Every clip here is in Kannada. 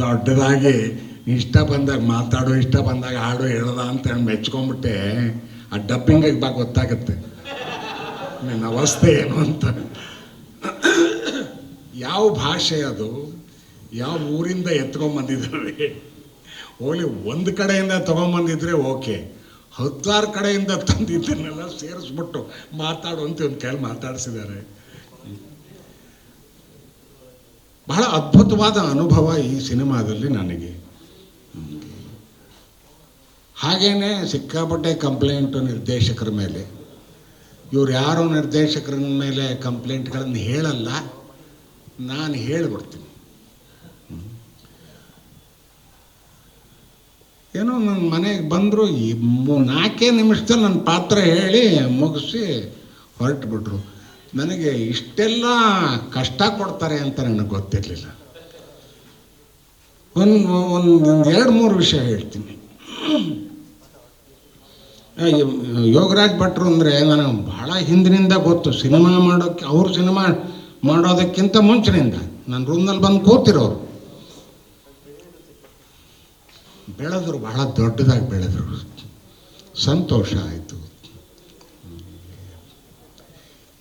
ದೊಡ್ಡದಾಗಿ ಇಷ್ಟ ಬಂದಾಗ ಮಾತಾಡು, ಇಷ್ಟ ಬಂದಾಗ ಹಾಡು ಹೇಳ್ದ ಅಂತ ಮೆಚ್ಕೊಂಡ್ಬಿಟ್ಟೆ. ಆ ಡಬ್ಬಿಂಗಿಗೆ ಬಾ ಗೊತ್ತಾಗುತ್ತೆ ನನ್ನ ಅವಸ್ಥೆ ಏನು ಅಂತ. ಯಾವ ಭಾಷೆ ಅದು, ಯಾವ ಊರಿಂದ ಎತ್ಕೊಂಡ್ಬಂದಿದ್ದಾವೆ. ಹೋಗ್ಲಿ, ಒಂದು ಕಡೆಯಿಂದ ತೊಗೊಂಬಂದಿದ್ರೆ ಓಕೆ, 16 ಕಡೆಯಿಂದ ತಂದಿದ್ದನ್ನೆಲ್ಲ ಸೇರಿಸ್ಬಿಟ್ಟು ಮಾತಾಡುವಂತೆ ಒಂದು ಕೈಲಿ ಮಾತಾಡಿಸಿದ್ದಾರೆ. ಬಹಳ ಅದ್ಭುತವಾದ ಅನುಭವ ಈ ಸಿನಿಮಾದಲ್ಲಿ ನನಗೆ. ಹಾಗೇನೆ ಸಿಕ್ಕಾಪಟ್ಟೆ ಕಂಪ್ಲೇಂಟು ನಿರ್ದೇಶಕರ ಮೇಲೆ. ಇವ್ರು ಯಾರೋ ನಿರ್ದೇಶಕರ ಮೇಲೆ ಕಂಪ್ಲೇಂಟ್ಗಳನ್ನು ಹೇಳಲ್ಲ, ನಾನು ಹೇಳಿಬಿಡ್ತೀನಿ. ಏನೋ ನನ್ನ ಮನೆಗೆ ಬಂದರು, 4 ನಿಮಿಷದಲ್ಲಿ ನನ್ನ ಪಾತ್ರ ಹೇಳಿ ಮುಗಿಸಿ ಹೊರಟುಬಿಟ್ರು. ನನಗೆ ಇಷ್ಟೆಲ್ಲ ಕಷ್ಟ ಕೊಡ್ತಾರೆ ಅಂತ ನನಗೆ ಗೊತ್ತಿರಲಿಲ್ಲ. ಒಂದು 2-3 ವಿಷಯ ಹೇಳ್ತೀನಿ. ಯೋಗರಾಜ್ ಭಟ್ರು ಅಂದರೆ ನನಗೆ ಭಾಳ ಹಿಂದಿನಿಂದ ಗೊತ್ತು. ಸಿನಿಮಾ ಮಾಡೋಕ್ಕೆ, ಅವರು ಸಿನಿಮಾ ಮಾಡೋದಕ್ಕಿಂತ ಮುಂಚಿನಿಂದ ನನ್ನ ರೂಮ್ನಲ್ಲಿ ಬಂದು ಕೂತಿರೋರು. ಬೆಳೆದ್ರು, ಬಹಳ ದೊಡ್ಡದಾಗಿ ಬೆಳೆದ್ರು. ಸಂತೋಷ ಆಯಿತು.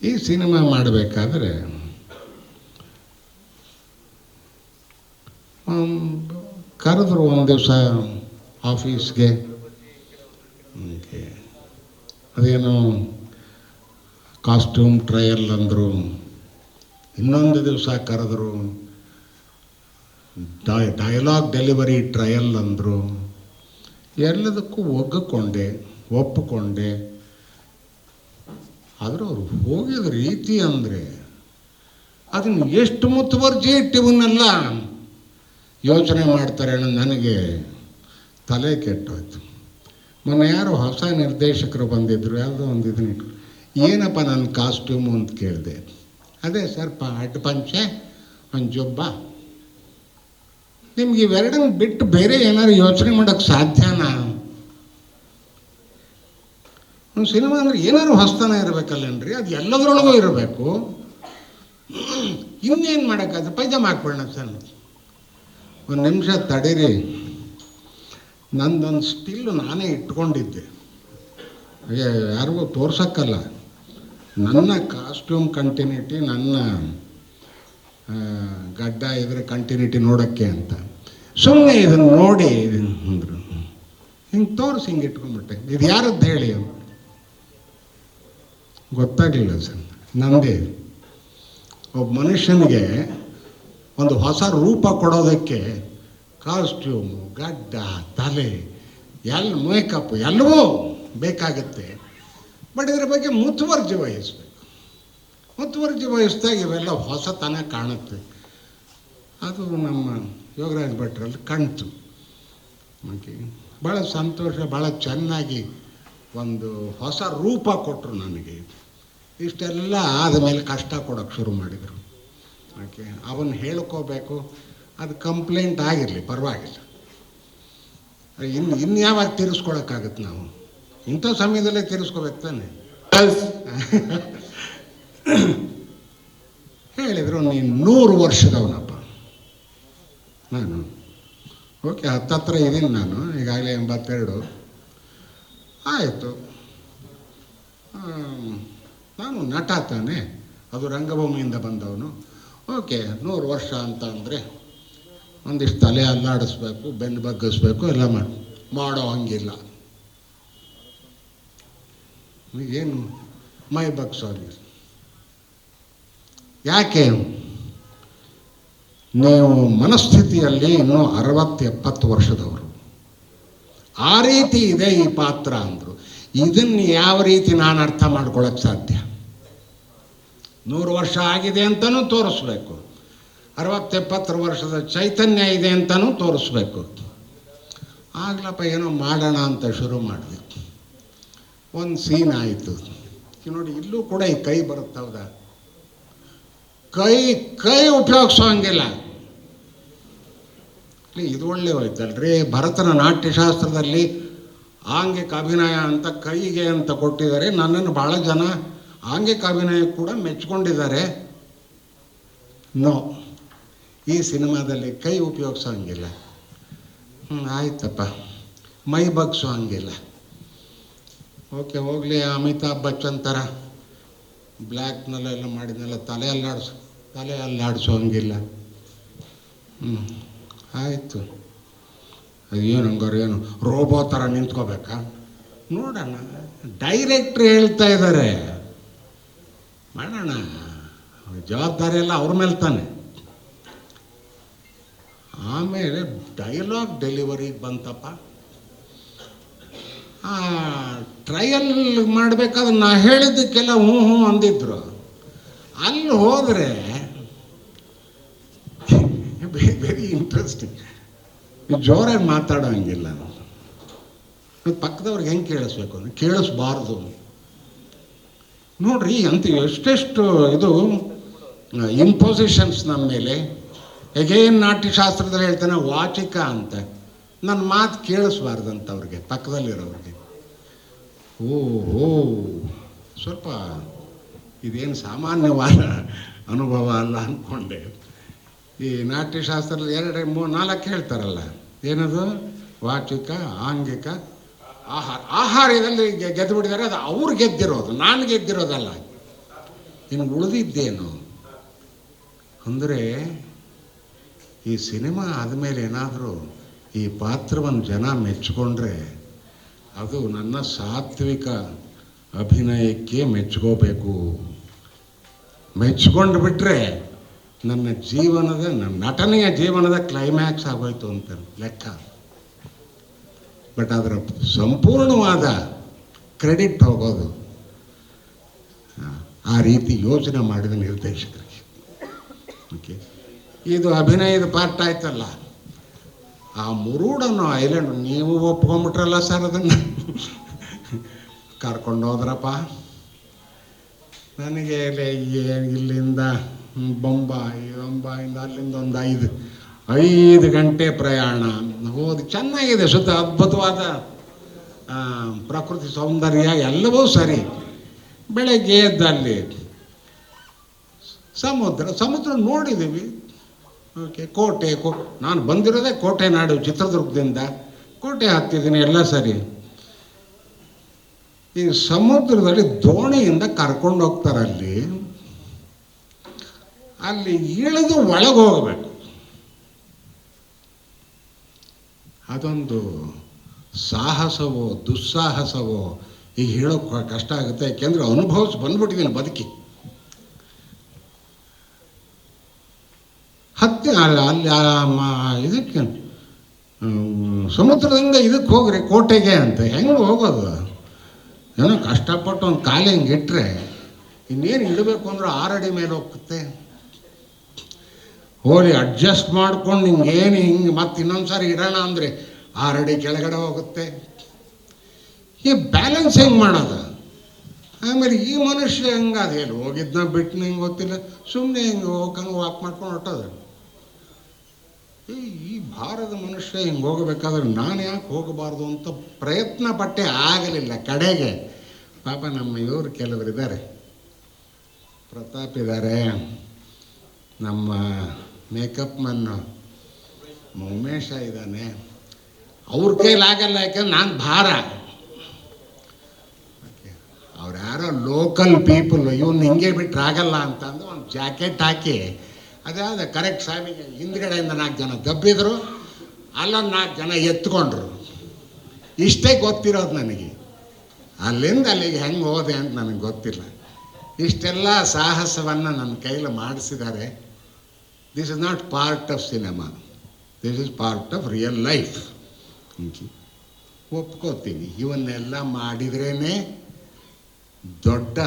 ಈ ಸಿನಿಮಾ ಮಾಡಬೇಕಾದ್ರೆ ಕರೆದ್ರು ಒಂದು ದಿವಸ ಆಫೀಸ್ಗೆ. ಅದೇನೋ ಕಾಸ್ಟ್ಯೂಮ್ ಟ್ರಯಲ್ ಅಂದರು. ಇನ್ನೊಂದು ದಿವಸ ಕರೆದ್ರು ಡೈಲಾಗ್ ಡೆಲಿವರಿ ಟ್ರಯಲ್ ಅಂದರು. ಎಲ್ಲದಕ್ಕೂ ಒಪ್ಪಿಕೊಂಡೆ. ಆದರೂ ಅವರು ಹೋಗಿದ ರೀತಿ ಅಂದರೆ ಅದನ್ನು ಎಷ್ಟು ಮುತುವರ್ಜಿ ಇಟ್ಟಿವನ್ನೆಲ್ಲ ಯೋಚನೆ ಮಾಡ್ತಾರೆ ಅನ್ನೋ ನನಗೆ ತಲೆ ಕೆಟ್ಟೋಯ್ತು. ಮೊನ್ನೆ ಯಾರೋ ಹೊಸ ನಿರ್ದೇಶಕರು ಬಂದಿದ್ದರು, ಯಾವುದೋ ಒಂದು ಇದನ್ನ ಇಟ್ಟು, ಏನಪ್ಪ ನನ್ನ ಕಾಸ್ಟ್ಯೂಮು ಅಂತ ಕೇಳಿದೆ. ಅದೇ ಸರ್, ಅಡ್ಡ ಪಂಚೆ, ಒಂದು ಜೊಬ್ಬ. ನಿಮ್ಗೆ ಇವೆರಡನ್ನು ಬಿಟ್ಟು ಬೇರೆ ಏನಾದ್ರು ಯೋಚನೆ ಮಾಡೋಕ್ಕೆ ಸಾಧ್ಯನಾ? ಒಂದು ಸಿನಿಮಾ ಅಂದರೆ ಏನಾದ್ರು ಹೊಸ್ತನ ಇರಬೇಕಲ್ಲೇನ್ರಿ, ಅದು ಎಲ್ಲದರೊಳಗೂ ಇರಬೇಕು. ಇನ್ನೇನು ಮಾಡೋಕ್ಕಾದ್ರೆ ಪೈಜಾಮ ಹಾಕ್ಬಿಡೋಣ ಸರ್. ಒಂದು ನಿಮಿಷ ತಡೀರಿ, ನಂದೊಂದು ಸ್ಟಿಲ್ಲು ನಾನೇ ಇಟ್ಕೊಂಡಿದ್ದೆ, ಯಾರಿಗೂ ತೋರ್ಸೋಕ್ಕಲ್ಲ. ನನ್ನ ಕಾಸ್ಟ್ಯೂಮ್ ಕಂಟಿನ್ಯೂಟಿ, ನನ್ನ ಗಡ್ಡ ಇದ್ರೆ ಕಂಟಿನ್ಯೂಟಿ ನೋಡೋಕ್ಕೆ ಅಂತ ಸುಮ್ಮನೆ ಇದನ್ನು ನೋಡಿ ಅಂದರು. ಹಿಂಗೆ ತೋರಿಸಿ ಹಿಂಗೆ ಇಟ್ಕೊಂಡ್ಬಿಟ್ಟೆ. ಇದು ಯಾರದ್ದು ಹೇಳಿ ಅಂತ ಗೊತ್ತಾಗಲಿಲ್ಲ ಸರ್. ನನ್ನದೇ. ಒಬ್ಬ ಮನುಷ್ಯನಿಗೆ ಒಂದು ಹೊಸ ರೂಪ ಕೊಡೋದಕ್ಕೆ ಕಾಸ್ಟ್ಯೂಮು, ಗಡ್ಡ, ತಲೆ, ಮೇಕಪ್ ಎಲ್ಲವೂ ಬೇಕಾಗುತ್ತೆ. ಬಟ್ ಇದರ ಬಗ್ಗೆ ಮುತುವರ್ಜಿ ವಹಿಸ್ಬೇಕು. ಮುತುವರ್ಜಿ ವಹಿಸಿದಾಗ ಇವೆಲ್ಲ ಹೊಸತನ ಕಾಣುತ್ತೆ. ಅದು ನಮ್ಮ ಯೋಗರಾಜ್ ಭಟ್ರಲ್ಲಿ ಕಾಣ್ತು. ಓಕೆ, ಭಾಳ ಸಂತೋಷ. ಭಾಳ ಚೆನ್ನಾಗಿ ಒಂದು ಹೊಸ ರೂಪ ಕೊಟ್ಟರು ನನಗೆ. ಇಷ್ಟೆಲ್ಲ ಆದಮೇಲೆ ಕಷ್ಟ ಕೊಡೋಕ್ಕೆ ಶುರು ಮಾಡಿದರು. ಓಕೆ, ಅವನ್ನ ಹೇಳ್ಕೋಬೇಕು. ಅದು ಕಂಪ್ಲೇಂಟ್ ಆಗಿರಲಿ, ಪರವಾಗಿಲ್ಲ. ಇನ್ನು ಯಾವಾಗ ತೀರಿಸ್ಕೊಳಕ್ಕಾಗತ್ತೆ? ನಾವು ಇಂಥ ಸಮಯದಲ್ಲೇ ತೀರಿಸ್ಕೋಬೇಕು ತಾನೆ. ಹೇಳಿದರು, ನೀನು 100 ವರ್ಷದವನಪ್ಪ. ನಾನು ಓಕೆ, ಹತ್ತತ್ರ ಇದ್ದೀನಿ ನಾನು, ಈಗಾಗಲೇ 82. ಆಯಿತು, ನಾನು ನಟ ತಾನೆ, ಅದು ರಂಗಭೂಮಿಯಿಂದ ಬಂದವನು. ಓಕೆ, 100 ವರ್ಷ ಅಂತ ಅಂದರೆ ಒಂದಿಷ್ಟು ತಲೆ ಅಲ್ಲಾಡಿಸ್ಬೇಕು, ಬೆನ್ನು ಬಗ್ಗಿಸ್ಬೇಕು, ಎಲ್ಲ ಮಾಡೋ ಹಂಗಿಲ್ಲ. ಏನು ಮೈ ಬಗ್ಸೋಲ್ಲ. ಯಾಕೆ? ನೀವು ಮನಸ್ಥಿತಿಯಲ್ಲಿ ಇನ್ನೂ 60-70 ವರ್ಷದವರು. ಆ ರೀತಿ ಇದೆ ಈ ಪಾತ್ರ ಅಂದರು. ಇದನ್ನು ಯಾವ ರೀತಿ ನಾನು ಅರ್ಥ ಮಾಡ್ಕೊಳ್ಳೋಕ್ಕೆ ಸಾಧ್ಯ? 100 ವರ್ಷ ಆಗಿದೆ ಅಂತಲೂ ತೋರಿಸ್ಬೇಕು, 60-70 ವರ್ಷದ ಚೈತನ್ಯ ಇದೆ ಅಂತಲೂ ತೋರಿಸ್ಬೇಕು. ಆಗ್ಲಪ್ಪ ಏನೋ ಮಾಡೋಣ ಅಂತ ಶುರು ಮಾಡಿದೆ. ಒಂದು ಸೀನ್ ಆಯಿತು ನೋಡಿ, ಇಲ್ಲೂ ಕೂಡ ಈ ಕೈ ಬರುತ್ತೆ. ಹೌದಾ? ಕೈ ಉಪಯೋಗಿಸೋ ಹಂಗಿಲ್ಲ. ಇದು ಒಳ್ಳೆ ಹೋಯ್ತಲ್ರಿ. ಭರತನ ನಾಟ್ಯಶಾಸ್ತ್ರದಲ್ಲಿ ಆಂಗಿಕ ಅಭಿನಯ ಅಂತ ಕೈಗೆ ಅಂತ ಕೊಟ್ಟಿದ್ದಾರೆ. ನನ್ನನ್ನು ಭಾಳ ಜನ ಆಂಗಿಕ ಅಭಿನಯ ಕೂಡ ಮೆಚ್ಕೊಂಡಿದ್ದಾರೆ. ನೋ, ಈ ಸಿನಿಮಾದಲ್ಲಿ ಕೈ ಉಪಯೋಗಿಸೋ ಹಂಗಿಲ್ಲ. ಆಯ್ತಪ್ಪ, ಮೈ ಬಗ್ಸೋ ಹಂಗಿಲ್ಲ. ಓಕೆ, ಹೋಗಲಿ. ಅಮಿತಾಬ್ ಬಚ್ಚನ್ ಥರ ಬ್ಲ್ಯಾಕ್ನಲ್ಲೆಲ್ಲ ಮಾಡಿದ್ನೆಲ್ಲ ತಲೆ ಅಲ್ಲಾಡಿಸೋ ಹಂಗಿಲ್ಲ. ಆಯಿತು. ಅದೇನು ಹಂಗಾರೆ ಏನು ರೋಬೋ ಥರ ನಿಂತ್ಕೋಬೇಕಾ? ನೋಡೋಣ. ಡೈರೆಕ್ಟ್ರ್ ಹೇಳ್ತಾ ಇದ್ದಾರೆ, ಮಾಡೋಣ. ಜವಾಬ್ದಾರಿ ಎಲ್ಲ ಅವ್ರ ಮೇಲೆ ತಾನೆ. ಆಮೇಲೆ ಡೈಲಾಗ್ ಡೆಲಿವರಿಗೆ ಬಂತಪ್ಪ. ಟ್ರಯಲ್ ಮಾಡಬೇಕಾದ್ರೆ ನಾ ಹೇಳಿದ್ದಕ್ಕೆಲ್ಲ ಹ್ಞೂ ಅಂದಿದ್ರು. ಅಲ್ಲಿ ಹೋದರೆ ವೆರಿ ಇಂಟ್ರೆಸ್ಟಿಂಗ್. ಜೋರಾಗಿ ಮಾತಾಡೋ ಹಂಗಿಲ್ಲ. ಪಕ್ಕದವ್ರಿಗೆ ಹೆಂಗೆ ಕೇಳಿಸ್ಬೇಕು ಅಂದರೆ ಕೇಳಿಸ್ಬಾರ್ದು. ನೋಡ್ರಿ ಅಂತ ಎಷ್ಟೆಷ್ಟು ಇದು ಇಂಪೊಸಿಷನ್ಸ್ ನಮ್ಮ ಮೇಲೆ. ಹೇಗೇನು ನಾಟ್ಯಶಾಸ್ತ್ರದಲ್ಲಿ ಹೇಳ್ತಾನೆ ವಾಚಿಕ ಅಂತ. ನನ್ನ ಮಾತು ಕೇಳಿಸ್ಬಾರ್ದಂತ ಅವ್ರಿಗೆ, ಪಕ್ಕದಲ್ಲಿರೋರಿಗೆ. ಓಹೋ, ಸ್ವಲ್ಪ ಇದೇನು ಸಾಮಾನ್ಯವಾದ ಅನುಭವ ಅಲ್ಲ ಅಂದ್ಕೊಂಡೆ. ಈ ನಾಟ್ಯಶಾಸ್ತ್ರದಲ್ಲಿ 2, 3, 4 ಹೇಳ್ತಾರಲ್ಲ. ಏನದು? ವಾಚಿಕ, ಆಂಗಿಕ, ಆಹಾರದಲ್ಲಿ ಗೆದ್ದು ಬಿಟ್ಟಿದ್ದಾರೆ. ಅದು ಅವ್ರು ಗೆದ್ದಿರೋದು, ನಾನು ಗೆದ್ದಿರೋದಲ್ಲ. ಇನ್ನು ಉಳಿದಿದ್ದೇನು ಅಂದರೆ, ಈ ಸಿನಿಮಾ ಆದಮೇಲೆ ಏನಾದರೂ ಈ ಪಾತ್ರವನ್ನು ಜನ ಮೆಚ್ಚಿಕೊಂಡ್ರೆ ಅದು ನನ್ನ ಸಾತ್ವಿಕ ಅಭಿನಯಕ್ಕೆ ಮೆಚ್ಕೋಬೇಕು. ಮೆಚ್ಕೊಂಡು ಬಿಟ್ಟರೆ ನನ್ನ ನಟನೆಯ ಜೀವನದ ಕ್ಲೈಮ್ಯಾಕ್ಸ್ ಆಗೋಯ್ತು ಅಂತ ಲೆಕ್ಕ. ಬಟ್ ಅದರ ಸಂಪೂರ್ಣವಾದ ಕ್ರೆಡಿಟ್ ಹೋಗೋದು ಆ ರೀತಿ ಯೋಚನೆ ಮಾಡಿದ ನಿರ್ದೇಶಕರಿಗೆ. ಓಕೆ, ಇದು ಅಭಿನಯದ ಪಾರ್ಟ್ ಆಯ್ತಲ್ಲ. ಆ ಮುರುಡನ್ನು ಐಲ್ಯಾಂಡ್ ನೀವು ಒಪ್ಕೊಂಬಿಟ್ರಲ್ಲ ಸರ್, ಅದನ್ನು ಕರ್ಕೊಂಡು ಹೋದ್ರಪ್ಪ. ನನಗೆ ಇಲ್ಲಿಂದ ಬೊಂಬಾಯಿಂದ ಅಲ್ಲಿಂದ ಒಂದು 5 ಗಂಟೆ ಪ್ರಯಾಣ ಹೋಗಿ. ಚೆನ್ನಾಗಿದೆ, ಸುತ್ತ ಅದ್ಭುತವಾದ ಪ್ರಕೃತಿ ಸೌಂದರ್ಯ ಎಲ್ಲವೂ ಸರಿ. ಬೆಳಗ್ಗೆ ಎದ್ದಲ್ಲಿ ಸಮುದ್ರ ನೋಡಿದ್ದೀವಿ. ಓಕೆ, ಕೋಟೆ ನಾನು ಬಂದಿರೋದೇ ಕೋಟೆ ನಾಡು, ಚಿತ್ರದುರ್ಗದಿಂದ. ಕೋಟೆ ಹತ್ತಿದ್ದೀನಿ, ಎಲ್ಲ ಸರಿ. ಈ ಸಮುದ್ರದಲ್ಲಿ ದೋಣಿಯಿಂದ ಕರ್ಕೊಂಡು ಹೋಗ್ತಾರೆ. ಅಲ್ಲಿ ಇಳಿದು ಒಳಗೆ ಹೋಗಬೇಕು. ಅದೊಂದು ಸಾಹಸವೋ ದುಸ್ಸಾಹಸವೋ ಈಗ ಹೇಳೋಕೆ ಕಷ್ಟ ಆಗುತ್ತೆ. ಯಾಕೆಂದರೆ ಅನುಭವಿಸಿ ಬಂದ್ಬಿಟ್ಟಿದ್ದೀನಿ ಬದುಕಿ. ಅಲ್ಲಿ ಇದಕ್ಕೆ ಸಮುದ್ರದಿಂದ ಇದಕ್ಕೆ ಹೋಗ್ರಿ ಕೋಟೆಗೆ ಅಂತ. ಹೆಂಗೆ ಹೋಗೋದು? ಏನೋ ಕಷ್ಟಪಟ್ಟು ಒಂದು ಕಾಲು ಹಿಂಗೆ ಇಟ್ಟರೆ ಇನ್ನೇನು ಇಡಬೇಕು ಅಂದ್ರೆ 6 ಅಡಿ ಮೇಲೆ ಹೋಗುತ್ತೆ. ಹೋಗಿ ಅಡ್ಜಸ್ಟ್ ಮಾಡ್ಕೊಂಡು ಹಿಂಗೆ ಮತ್ತೆ ಇನ್ನೊಂದು ಸಾರಿ ಇಡೋಣ ಅಂದರೆ 6 ಅಡಿ ಕೆಳಗಡೆ ಹೋಗುತ್ತೆ. ಈ ಬ್ಯಾಲೆನ್ಸ್ ಹೆಂಗೆ ಮಾಡೋದು? ಆಮೇಲೆ ಈ ಮನುಷ್ಯ ಹೆಂಗೆ ಅದು ಹೇಳಿ ಹೋಗಿದ್ನ ಬಿಟ್ಟನ ಹಿಂಗೆ ಗೊತ್ತಿಲ್ಲ, ಸುಮ್ಮನೆ ಹಿಂಗೆ ಹೋಗಂಗೆ ವಾಕ್ ಮಾಡ್ಕೊಂಡು ಹೊಟ್ಟೋದು. ಈ ಭಾರದ ಮನುಷ್ಯ ಹಿಂಗೆ ಹೋಗಬೇಕಾದ್ರೆ ನಾನು ಯಾಕೆ ಹೋಗಬಾರ್ದು ಅಂತ ಪ್ರಯತ್ನ ಪಟ್ಟೆ, ಆಗಲಿಲ್ಲ. ಕಡೆಗೆ ಪಾಪ ನಮ್ಮ ಇವರು ಕೆಲವರು ಇದ್ದಾರೆ, ಪ್ರತಾಪ್ ಇದ್ದಾರೆ, ನಮ್ಮ ಮೇಕಪ್ ಮನ್ ಉಮೇಶ ಇದ್ದಾನೆ. ಅವ್ರ ಕೈಲಾಗಲ್ಲ, ಯಾಕಂದ್ರೆ ನಾನು ಭಾರ. ಅವ್ರು ಯಾರೋ ಲೋಕಲ್ ಪೀಪಲ್, ಇವನು ಹಿಂಗೆ ಬಿಟ್ಟರೆ ಆಗಲ್ಲ ಅಂತಂದು ಒಂದು ಜಾಕೆಟ್ ಹಾಕಿ ಅದಾದ ಕರೆಕ್ಟ್ ಸಾಮಿಗೆ ಹಿಂದ್ಗಡೆಯಿಂದ 4 ಜನ ದಬ್ಬಿದ್ರು, ಅಲ್ಲೊಂದು 4 ಜನ ಎತ್ಕೊಂಡ್ರು. ಇಷ್ಟೇ ಗೊತ್ತಿರೋದು ನನಗೆ. ಅಲ್ಲಿಂದ ಅಲ್ಲಿಗೆ ಹೆಂಗೆ ಹೋದೆ ಅಂತ ನನಗೆ ಗೊತ್ತಿಲ್ಲ. ಇಷ್ಟೆಲ್ಲ ಸಾಹಸವನ್ನು ನನ್ನ ಕೈಲಿ ಮಾಡಿಸಿದ್ದಾರೆ. This is not part of cinema, this is part of real life. ಒಪ್ಕೋತೀನಿ, ಇವನ್ನೆಲ್ಲ ಮಾಡಿದ್ರೇ ದೊಡ್ಡ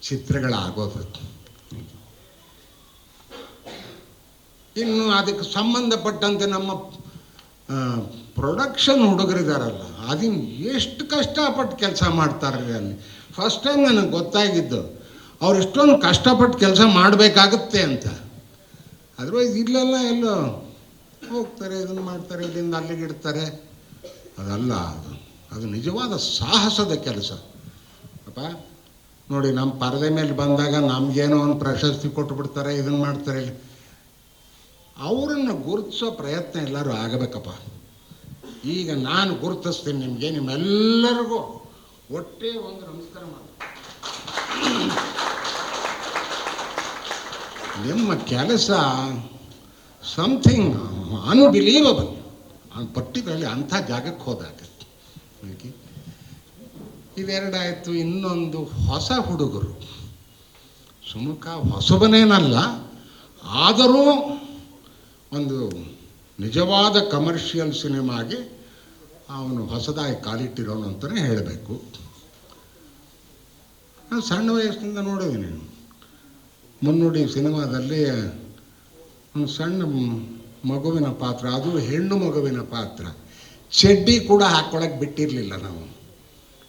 ಚಿತ್ರಗಳಾಗೋದು. ಇನ್ನು ಅದಕ್ಕೆ ಸಂಬಂಧಪಟ್ಟಂತೆ ನಮ್ಮ ಪ್ರೊಡಕ್ಷನ್ ಹುಡುಗರಿದಾರಲ್ಲ, ಅದನ್ನು ಎಷ್ಟು ಕಷ್ಟಪಟ್ಟು ಕೆಲಸ ಮಾಡ್ತಾರೆ ಅಲ್ಲಿ. ಫಸ್ಟ್ ಟೈಮ್ ನನಗೆ ಗೊತ್ತಾಗಿದ್ದು ಅವ್ರು ಇಷ್ಟೊಂದು ಕಷ್ಟಪಟ್ಟು ಕೆಲಸ ಮಾಡಬೇಕಾಗುತ್ತೆ ಅಂತ. ಅದರ್ವೈಸ್ ಇಲ್ಲೆಲ್ಲ ಎಲ್ಲೋ ಹೋಗ್ತಾರೆ, ಇದನ್ನು ಮಾಡ್ತಾರೆ, ಇಲ್ಲಿಂದ ಅಲ್ಲಿಗೆ ಇಡ್ತಾರೆ. ಅದಲ್ಲ, ಅದು ನಿಜವಾದ ಸಾಹಸದ ಕೆಲಸ ಅಪ್ಪ. ನೋಡಿ, ನಮ್ಮ ಪರದೆ ಮೇಲೆ ಬಂದಾಗ ನಮಗೇನೋ ಒಂದು ಪ್ರಶಸ್ತಿ ಕೊಟ್ಟು ಬಿಡ್ತಾರೆ, ಇದನ್ನು ಮಾಡ್ತಾರೆ. ಅವರನ್ನು ಗುರುತಿಸೋ ಪ್ರಯತ್ನ ಎಲ್ಲರೂ ಆಗಬೇಕಪ್ಪ. ಈಗ ನಾನು ಗುರುತಿಸ್ತೀನಿ ನಿಮಗೆ, ನಿಮ್ಮೆಲ್ಲರಿಗೂ ಒಟ್ಟೇ ಒಂದು ನಮಸ್ಕಾರ ಮಾಡಿ. ನಿಮ್ಮ ಕೆಲಸ ಸಮಥಿಂಗ್ ಅನ್ಬಿಲೀವಬಲ್, ಪರ್ಟಿಕ್ಯುಲರ್ಲಿ ಅಂಥ ಜಾಗಕ್ಕೆ ಹೋದಾಗ. ಇವೆರಡಾಯಿತು. ಇನ್ನೊಂದು ಹೊಸ ಹುಡುಗರು, ಸುಮುಖ ಹೊಸಬನೇನಲ್ಲ, ಆದರೂ ಒಂದು ನಿಜವಾದ ಕಮರ್ಷಿಯಲ್ ಸಿನಿಮಾಗೆ ಅವನು ಹೊಸದಾಗಿ ಕಾಲಿಟ್ಟಿರೋನು ಅಂತಲೇ ಹೇಳಬೇಕು. ನಾನು ಸಣ್ಣ ವಯಸ್ಸಿನಿಂದ ನೋಡಿದ್ದೀನಿ. ಮುನ್ನುಡಿ ಸಿನಿಮಾದಲ್ಲಿ ಒಂದು ಸಣ್ಣ ಮಗುವಿನ ಪಾತ್ರ, ಅದು ಹೆಣ್ಣು ಮಗುವಿನ ಪಾತ್ರ. ಚಡ್ಡಿ ಕೂಡ ಹಾಕ್ಕೊಳಕ್ಕೆ ಬಿಟ್ಟಿರಲಿಲ್ಲ ನಾವು,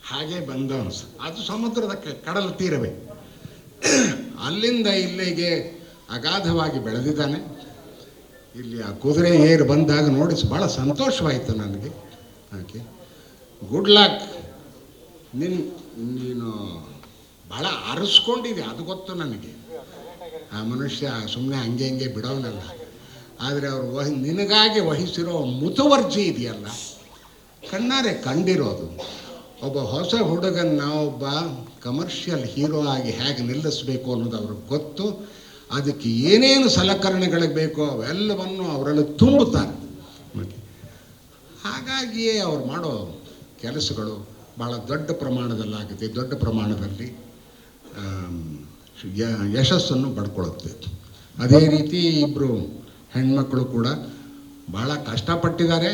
ಹಾಗೆ ಬಂದವನು. ಅದು ಸಮುದ್ರದ ಕಡಲ ತೀರವೇ. ಅಲ್ಲಿಂದ ಇಲ್ಲಿಗೆ ಅಗಾಧವಾಗಿ ಬೆಳೆದಿದ್ದಾನೆ. ಇಲ್ಲಿ ಆ ಕುದುರೆ ಏರು ಬಂದಾಗ ನೋಡಿ ಭಾಳ ಸಂತೋಷವಾಯಿತು ನನಗೆ. Okay, good luck. ನೀನು ಭಾಳ ಅರಸ್ಕೊಂಡಿದೆ, ಅದು ಗೊತ್ತು ನನಗೆ. ಆ ಮನುಷ್ಯ ಸುಮ್ಮನೆ ಹಂಗೆ ಹಿಂಗೆ ಬಿಡೋನಲ್ಲ. ಆದರೆ ಅವರು ನಿನಗಾಗಿ ವಹಿಸಿರೋ ಮುತುವರ್ಜಿ ಇದೆಯಲ್ಲ, ಕಣ್ಣಾರೆ ಕಂಡಿರೋದು. ಒಬ್ಬ ಹೊಸ ಹುಡುಗನ್ನ ಒಬ್ಬ ಕಮರ್ಷಿಯಲ್ ಹೀರೋ ಆಗಿ ಹೇಗೆ ನಿಲ್ಲಿಸಬೇಕು ಅನ್ನೋದು ಅವ್ರಿಗೆ ಗೊತ್ತು. ಅದಕ್ಕೆ ಏನೇನು ಸಲಕರಣೆಗಳಿಗೆ ಬೇಕೋ ಅವೆಲ್ಲವನ್ನು ಅವರಲ್ಲಿ ತುಂಬುತ್ತಾರೆ. ಹಾಗಾಗಿಯೇ ಅವ್ರು ಮಾಡೋ ಕೆಲಸಗಳು ಭಾಳ ದೊಡ್ಡ ಪ್ರಮಾಣದಲ್ಲಾಗುತ್ತೆ, ದೊಡ್ಡ ಪ್ರಮಾಣದಲ್ಲಿ ಯಶಸ್ಸನ್ನು ಪಡ್ಕೊಳ್ಳುತ್ತೆ. ಅದೇ ರೀತಿ ಇಬ್ಬರು ಹೆಣ್ಮಕ್ಕಳು ಕೂಡ ಭಾಳ ಕಷ್ಟಪಟ್ಟಿದ್ದಾರೆ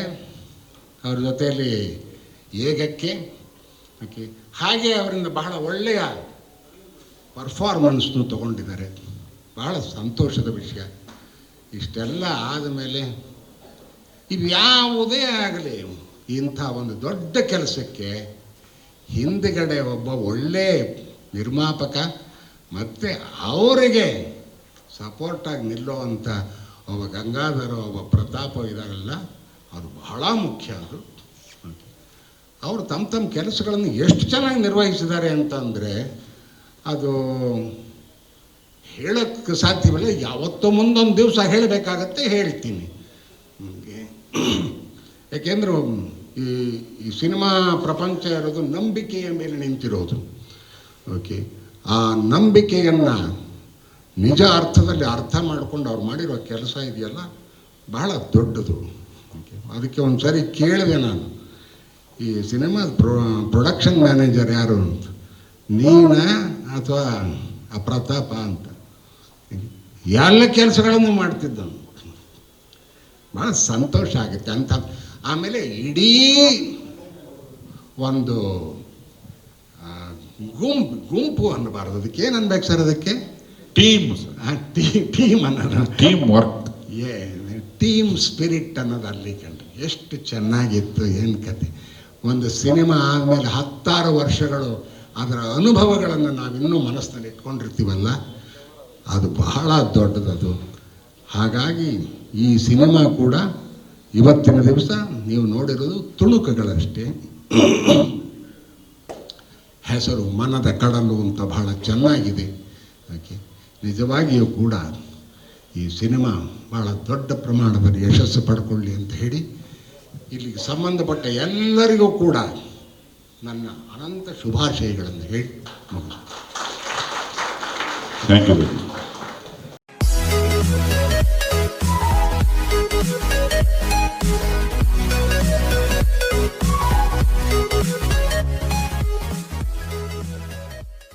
ಅವ್ರ ಜೊತೆಯಲ್ಲಿ ಏಗಕ್ಕೆ. ಓಕೆ, ಹಾಗೆ ಅವರಿಂದ ಬಹಳ ಒಳ್ಳೆಯ ಪರ್ಫಾರ್ಮೆನ್ಸ್ನು ತಗೊಂಡಿದ್ದಾರೆ. ಬಹಳ ಸಂತೋಷದ ವಿಷಯ. ಇಷ್ಟೆಲ್ಲ ಆದಮೇಲೆ ಇವ್ಯಾವುದೇ ಆಗಲಿ, ಇಂಥ ಒಂದು ದೊಡ್ಡ ಕೆಲಸಕ್ಕೆ ಹಿಂದುಗಡೆ ಒಬ್ಬ ಒಳ್ಳೆ ನಿರ್ಮಾಪಕ ಮತ್ತು ಅವರಿಗೆ ಸಪೋರ್ಟಾಗಿ ನಿಲ್ಲುವಂಥ ಒಬ್ಬ ಗಂಗಾಧರ, ಒಬ್ಬ ಪ್ರತಾಪ ಇದಾರಲ್ಲ, ಅದು ಬಹಳ ಮುಖ್ಯ. ಅದು ಅವರು ತಮ್ಮ ಕೆಲಸಗಳನ್ನು ಎಷ್ಟು ಚೆನ್ನಾಗಿ ನಿರ್ವಹಿಸಿದ್ದಾರೆ ಅಂತಂದರೆ ಅದು ಹೇಳೋಕ್ಕೆ ಸಾಧ್ಯವಿಲ್ಲ. ಯಾವತ್ತೋ ಮುಂದೊಂದು ದಿವಸ ಹೇಳಬೇಕಾಗತ್ತೆ, ಹೇಳ್ತೀನಿ ನಿಮಗೆ. ಯಾಕೆಂದ್ರೆ ಈ ಸಿನಿಮಾ ಪ್ರಪಂಚ ಇರೋದು ನಂಬಿಕೆಯ ಮೇಲೆ ನಿಂತಿರೋದು. ಓಕೆ, ಆ ನಂಬಿಕೆಯನ್ನು ನಿಜ ಅರ್ಥದಲ್ಲಿ ಅರ್ಥ ಮಾಡಿಕೊಂಡು ಅವ್ರು ಮಾಡಿರೋ ಕೆಲಸ ಇದೆಯಲ್ಲ, ಬಹಳ ದೊಡ್ಡದು. ಓಕೆ, ಅದಕ್ಕೆ ಒಂದು ಸರಿ ಕೇಳಿದೆ ನಾನು, ಈ ಸಿನಿಮಾ ಪ್ರೊಡಕ್ಷನ್ ಮ್ಯಾನೇಜರ್ ಯಾರು ಅಂತ, ನೀನ ಅಥವಾ ಆ ಪ್ರತಾಪ ಅಂತ. ಎಲ್ಲ ಕೆಲಸಗಳನ್ನು ಮಾಡ್ತಿದ್ದನು. ಭಾಳ ಸಂತೋಷ ಆಗುತ್ತೆ ಅಂತ. ಆಮೇಲೆ ಇಡೀ ಒಂದು ಗುಂಪು ಅನ್ನಬಾರ್ದು, ಅದಕ್ಕೆ ಏನು ಅನ್ಬೇಕು ಸರ್, ಅದಕ್ಕೆ ಟೀಮ್ ಅನ್ನೋದು, ಟೀಮ್ ವರ್ಕ್, ಟೀಮ್ ಸ್ಪಿರಿಟ್ ಅನ್ನೋದು ಅಲ್ಲಿ ಕಂಡ್ರೆ ಎಷ್ಟು ಚೆನ್ನಾಗಿತ್ತು. ಏನು ಕತೆ. ಒಂದು ಸಿನಿಮಾ ಆದಮೇಲೆ 10 ವರ್ಷಗಳು ಅದರ ಅನುಭವಗಳನ್ನು ನಾವಿನ್ನೂ ಮನಸ್ಸಿನಲ್ಲಿ ಇಟ್ಕೊಂಡಿರ್ತೀವಲ್ಲ, ಅದು ಬಹಳ ದೊಡ್ಡದದು. ಹಾಗಾಗಿ ಈ ಸಿನಿಮಾ ಕೂಡ ಇವತ್ತಿನ ದಿವಸ ನೀವು ನೋಡಿರೋದು ತುಣುಕುಗಳಷ್ಟೇ. ಹೆಸರು ಮನದ ಕಡಲು ಅಂತ ಬಹಳ ಚೆನ್ನಾಗಿದೆ. ಓಕೆ, ನಿಜವಾಗಿಯೂ ಕೂಡ ಈ ಸಿನಿಮಾ ಭಾಳ ದೊಡ್ಡ ಪ್ರಮಾಣದಲ್ಲಿ ಯಶಸ್ಸು ಪಡ್ಕೊಳ್ಳಿ ಅಂತ ಹೇಳಿ ಇಲ್ಲಿಗೆ ಸಂಬಂಧಪಟ್ಟ ಎಲ್ಲರಿಗೂ ಕೂಡ ನನ್ನ ಅನಂತ ಶುಭಾಶಯಗಳನ್ನು ಹೇಳಿ ಮುಗಿಸ್ತೀನಿ. Thank you.